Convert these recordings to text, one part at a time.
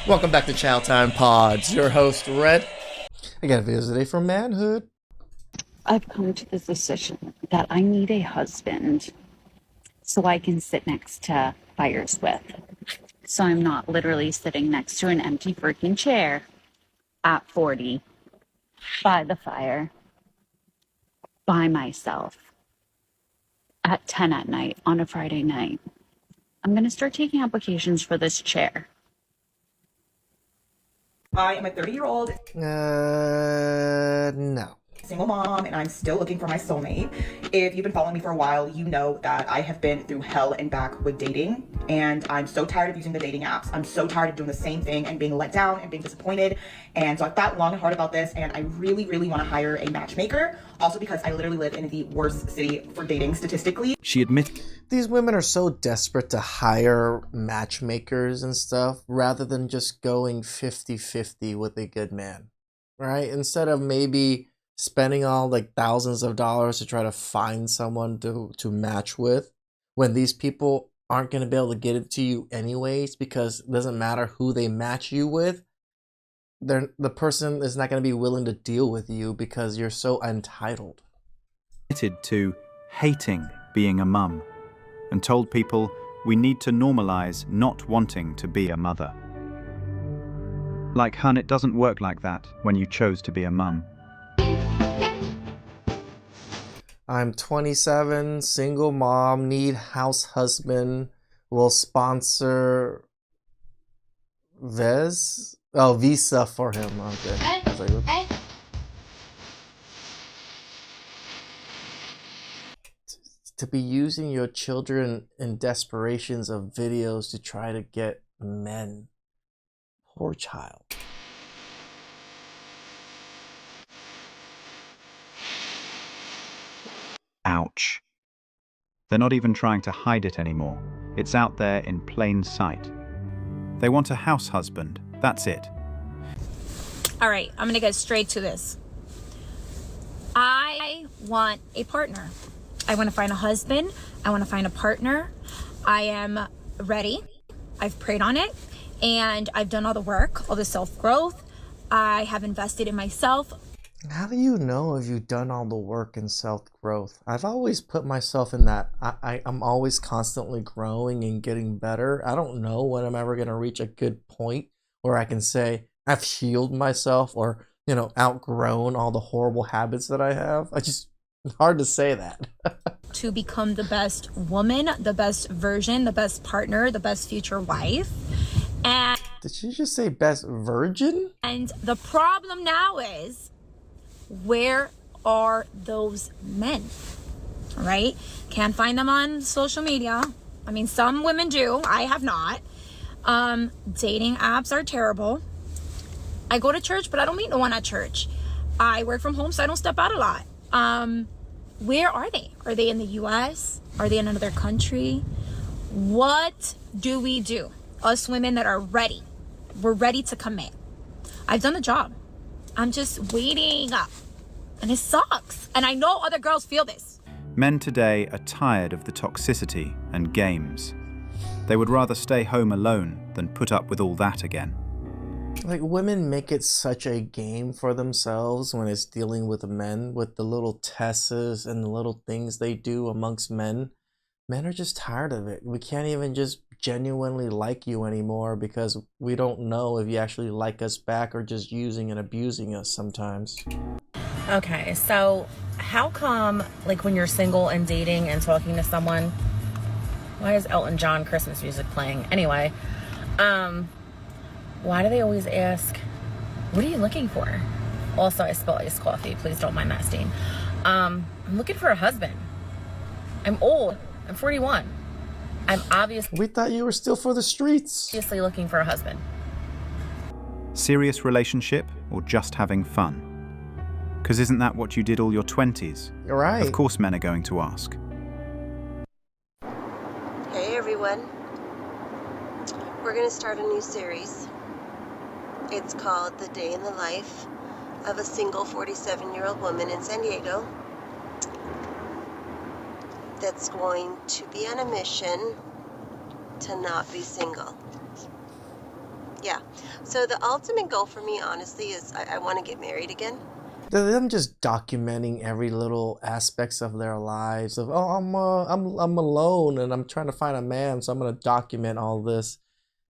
Welcome back to Chow Time Pods. Your host, Red. I got a video today from Manhood. I've come to this decision that I need a husband so I can sit next to fires with. So I'm not literally sitting next to an empty freaking chair at 40 by the fire by myself at 10 at night on a Friday night. I'm going to start taking applications for this chair. I am a 30-year-old No. single mom, and I'm still looking for my soulmate. If you've been following me for a while, you know that I have been through hell and back with dating, and I'm so tired of using the dating apps. I'm so tired of doing the same thing and being let down and being disappointed. And so I've thought long and hard about this, and I really, really want to hire a matchmaker. Also because I literally live in the worst city for dating statistically. She admitted These women are so desperate to hire matchmakers and stuff rather than just going 50-50 with a good man, right? Instead of maybe spending all like thousands of dollars to try to find someone to match with, when these people aren't going to be able to get it to you anyways, because it doesn't matter who they match you with, the person is not going to be willing to deal with you because you're so entitled. to hating being a mum and told people we need to normalize not wanting to be a mother. Like, hun, it doesn't work like that when you chose to be a mum. I'm 27, single mom, need house husband, will sponsor visa for him. Okay. I was like, oops. To be using your children in desperations of videos to try to get men. Poor child. Ouch. They're not even trying to hide it anymore. It's out there in plain sight. They want a house husband. That's it. All right, I'm gonna get straight to this. I want a partner. I want to find a husband. I want to find a partner. I am ready. I've prayed on it, and I've done all the work, all the self-growth. I have invested in myself. How do you know if you've done all the work in self-growth? I've always put myself in that. I'm always constantly growing and getting better. I don't know when I'm ever going to reach a good point where I can say I've healed myself or, outgrown all the horrible habits that I have. It's hard to say that. To become the best woman, the best version, the best partner, the best future wife. And Did she just say best virgin? the problem now is, where are those men? Right? Can't find them on social media. I mean, some women do. I have not. Dating apps are terrible. I go to church, but I don't meet no one at church. I work from home, so I don't step out a lot. Where are they? Are they in the US? Are they in another country? What do we do? Us women that are ready. We're ready to commit. I've done the job. I'm just waiting up. And it sucks. And I know other girls feel this. Men today are tired of the toxicity and games. They would rather stay home alone than put up with all that again. Like, women make it such a game for themselves when it's dealing with men, with the little tests and the little things they do amongst men. Men are just tired of it. We can't even just genuinely like you anymore because we don't know if you actually like us back or just using and abusing us sometimes. Okay, so how come, like, when you're single and dating and talking to someone, why is Elton John Christmas music playing? Anyway, why do they always ask, what are you looking for? Also, I spilled iced coffee. Please don't mind that stain. I'm looking for a husband. I'm old. I'm 41. I'm We thought you were still for the streets. obviously looking for a husband. Serious relationship or just having fun? Because isn't that what you did all your 20s? You're right. Of course men are going to ask. Hey everyone. We're going to start a new series. It's called The Day in the Life of a Single 47-Year-Old Woman in San Diego that's going to be on a mission to not be single. Yeah. So the ultimate goal for me, honestly, is I want to get married again. Them just documenting every little aspects of their lives. Of I'm alone and I'm trying to find a man, so I'm gonna document all this.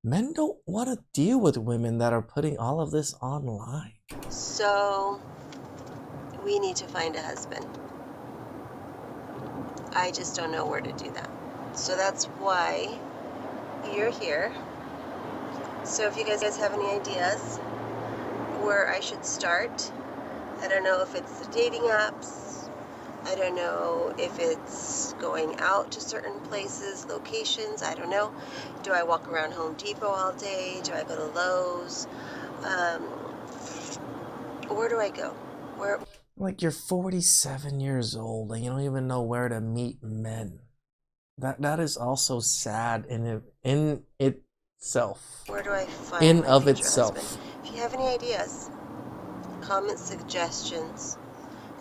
Men don't want to deal with women that are putting all of this online. So we need to find a husband. I just don't know where to do that. So that's why you're here. So if you guys have any ideas where I should start, I don't know if it's the dating apps. I don't know if it's going out to certain places, locations. I don't know. Do I walk around Home Depot all day? Do I go to Lowe's? Where do I go? Where? Like, you're 47 years old and you don't even know where to meet men. That is also sad in itself. Where do I find In my of future itself. husband? If you have any ideas, comments, suggestions,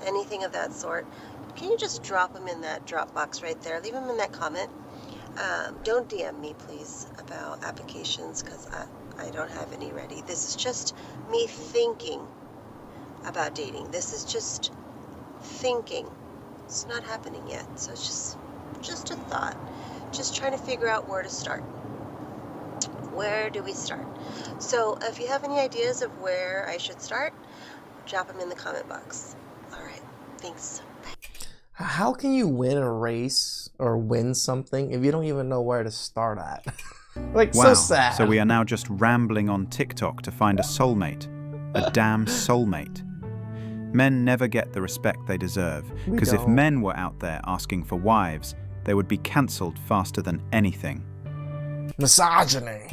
anything of that sort, can you just drop them in that drop box right there? Leave them in that comment. Don't DM me, please, about applications, because I don't have any ready. This is just me thinking about dating. This is just thinking. It's not happening yet, so it's just a thought. Just trying to figure out where to start. Where do we start? So if you have any ideas of where I should start, drop them in the comment box. All right, thanks. How can you win a race or win something if you don't even know where to start at? Like, Wow, so sad. so we are now just rambling on TikTok to find a soulmate. A damn soulmate. Men never get the respect they deserve, because if don't. men were out there asking for wives, they would be cancelled faster than anything. Misogyny.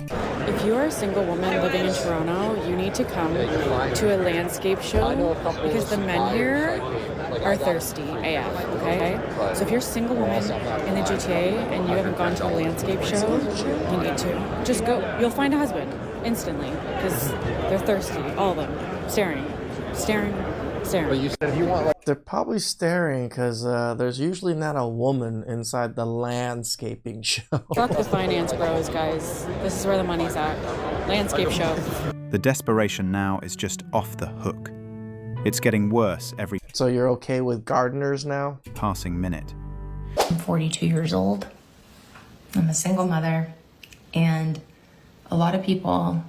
If you are a single woman living in Toronto, you need to come to a landscape show because the men here are thirsty AF, okay? So if you're a single woman in the GTA and you haven't gone to a landscape show, you need to. Just go. You'll find a husband instantly because they're thirsty, all of them. Staring. They're probably staring because there's usually not a woman inside the landscaping show. Fuck the finance bros, guys. This is where the money's at. Landscape show. The desperation now is just off the hook. It's getting worse every So you're okay with gardeners now? passing minute. I'm 42 years old. I'm a single mother, and a lot of people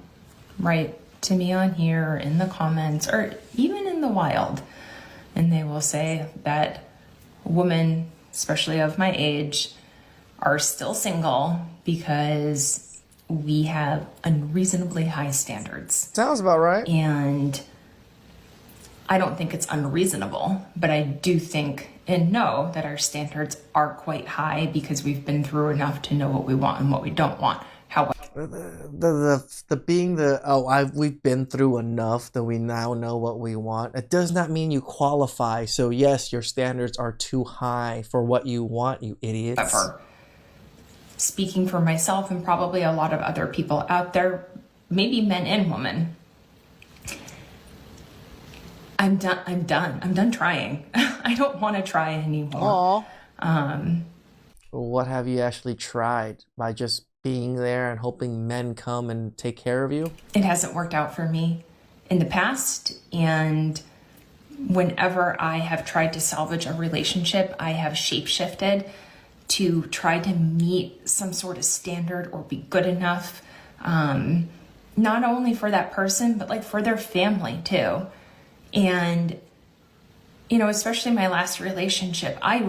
write to me on here or in the comments or even in the wild, and they will say that women, especially of my age, are still single because we have unreasonably high standards. Sounds about right. And I don't think it's unreasonable, but I do think and know that our standards are quite high because we've been through enough to know what we want and what we don't want. However, We've been through enough that we now know what we want. It does not mean you qualify. So yes, your standards are too high for what you want, you idiots. speaking for myself and probably a lot of other people out there, maybe men and women, I'm done trying. I don't want to try anymore. What have you actually tried? By just being there and hoping men come and take care of you? It hasn't worked out for me in the past, and whenever I have tried to salvage a relationship, I have shapeshifted to try to meet some sort of standard or be good enough, not only for that person, but like for their family too. And, you know, especially my last relationship, I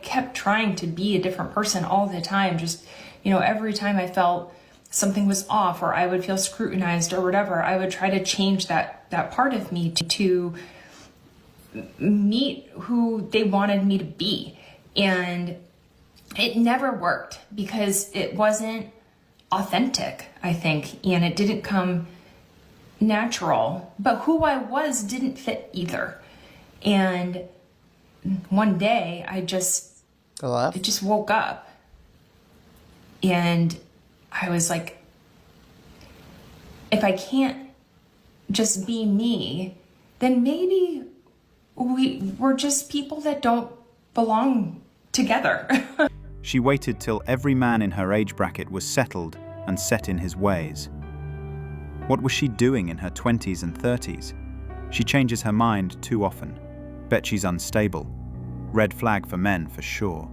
kept trying to be a different person all the time. Just, you know, every time I felt something was off or I would feel scrutinized or whatever, I would try to change that part of me to meet who they wanted me to be. And it never worked because it wasn't authentic, I think, and it didn't come natural, but who I was didn't fit either. And one day I just woke up and I was like, if I can't just be me, then maybe we're just people that don't belong together. She waited till every man in her age bracket was settled and set in his ways. What was she doing in her 20s and 30s? She changes her mind too often. Bet she's unstable. Red flag for men for sure.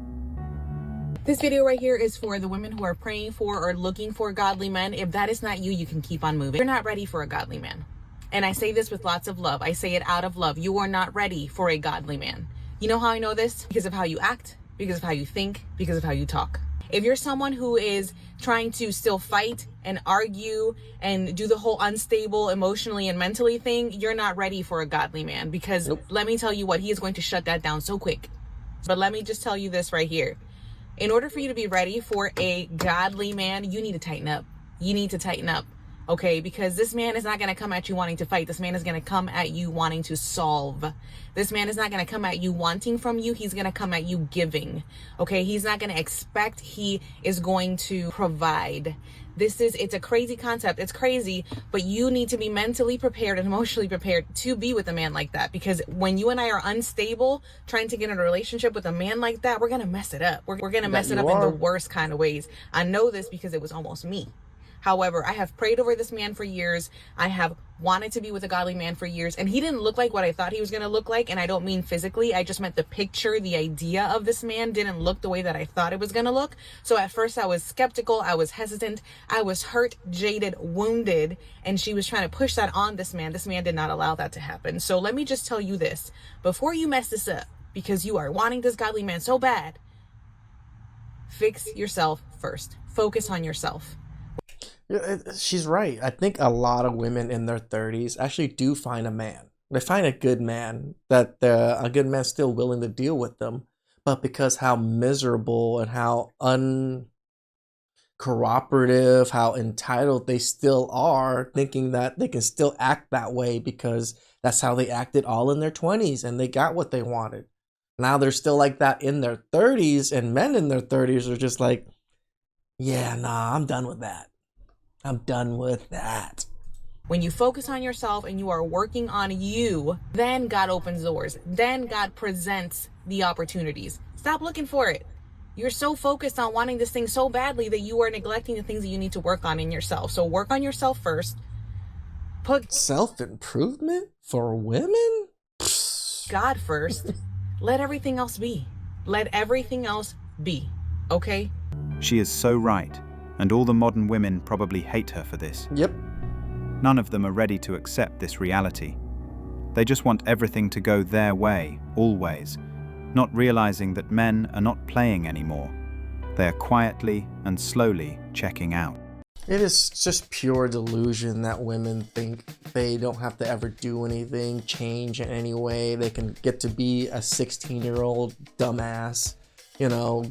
This video right here is for the women who are praying for or looking for godly men. If that is not you, you can keep on moving. You're not ready for a godly man. And I say this with lots of love. I say it out of love. You are not ready for a godly man. You know how I know this? Because of how you act, because of how you think, because of how you talk. If you're someone who is trying to still fight and argue and do the whole unstable emotionally and mentally thing, you're not ready for a godly man, because let me tell you what, he is going to shut that down so quick. But let me just tell you this right here. In order for you to be ready for a godly man, you need to tighten up. You need to tighten up. Okay, because this man is not going to come at you wanting to fight. This man is going to come at you wanting to solve. This man is not going to come at you wanting from you. He's going to come at you giving. Okay, he's not going to expect. He is going to provide. It's a crazy concept. It's crazy, but you need to be mentally prepared and emotionally prepared to be with a man like that. Because when you and I are unstable, trying to get in a relationship with a man like that, we're going to mess it up. We're going to mess it up in the worst kind of ways. I know this because it was almost me. However, I have prayed over this man for years. I have wanted to be with a godly man for years, and he didn't look like what I thought he was going to look like. And I don't mean physically. I just meant the picture, the idea of this man didn't look the way that I thought it was going to look. So at first I was skeptical. I was hesitant. I was hurt, jaded, wounded, and she was trying to push that on this man. This man did not allow that to happen. So let me just tell you this. Before you mess this up, because you are wanting this godly man so bad, fix yourself first. Focus on yourself. She's right. I think a lot of women in their 30s actually do find a man. They find a good man, that a good man's still willing to deal with them. But because how miserable and how uncooperative, how entitled they still are, thinking that they can still act that way because that's how they acted all in their 20s and they got what they wanted. Now they're still like that in their 30s, and men in their 30s are just like, yeah, nah, I'm done with that. I'm done with that. When you focus on yourself and you are working on you, then God opens doors. Then God presents the opportunities. Stop looking for it. You're so focused on wanting this thing so badly that you are neglecting the things that you need to work on in yourself. So work on yourself first. Put self-improvement for women? God first. Let everything else be. Let everything else be. Okay? She is so right. And all the modern women probably hate her for this. Yep. None of them are ready to accept this reality. They just want everything to go their way, always, not realizing that men are not playing anymore. They are quietly and slowly checking out. It is just pure delusion that women think they don't have to ever do anything, change in any way. They can get to be a 16-year-old dumbass,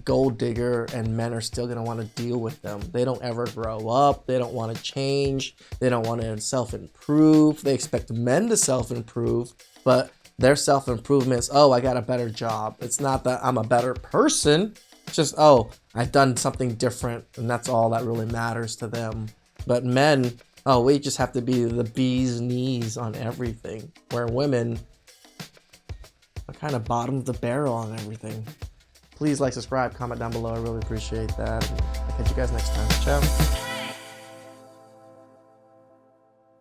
gold digger, and men are still going to want to deal with them. They don't ever grow up. They don't want to change. They don't want to self-improve. They expect men to self-improve, but their self-improvement is, I got a better job. It's not that I'm a better person. It's just, I've done something different, and that's all that really matters to them. But men, we just have to be the bee's knees on everything, where women are kind of bottom of the barrel on everything. Please like, subscribe, comment down below. I really appreciate that. I'll catch you guys next time. Ciao.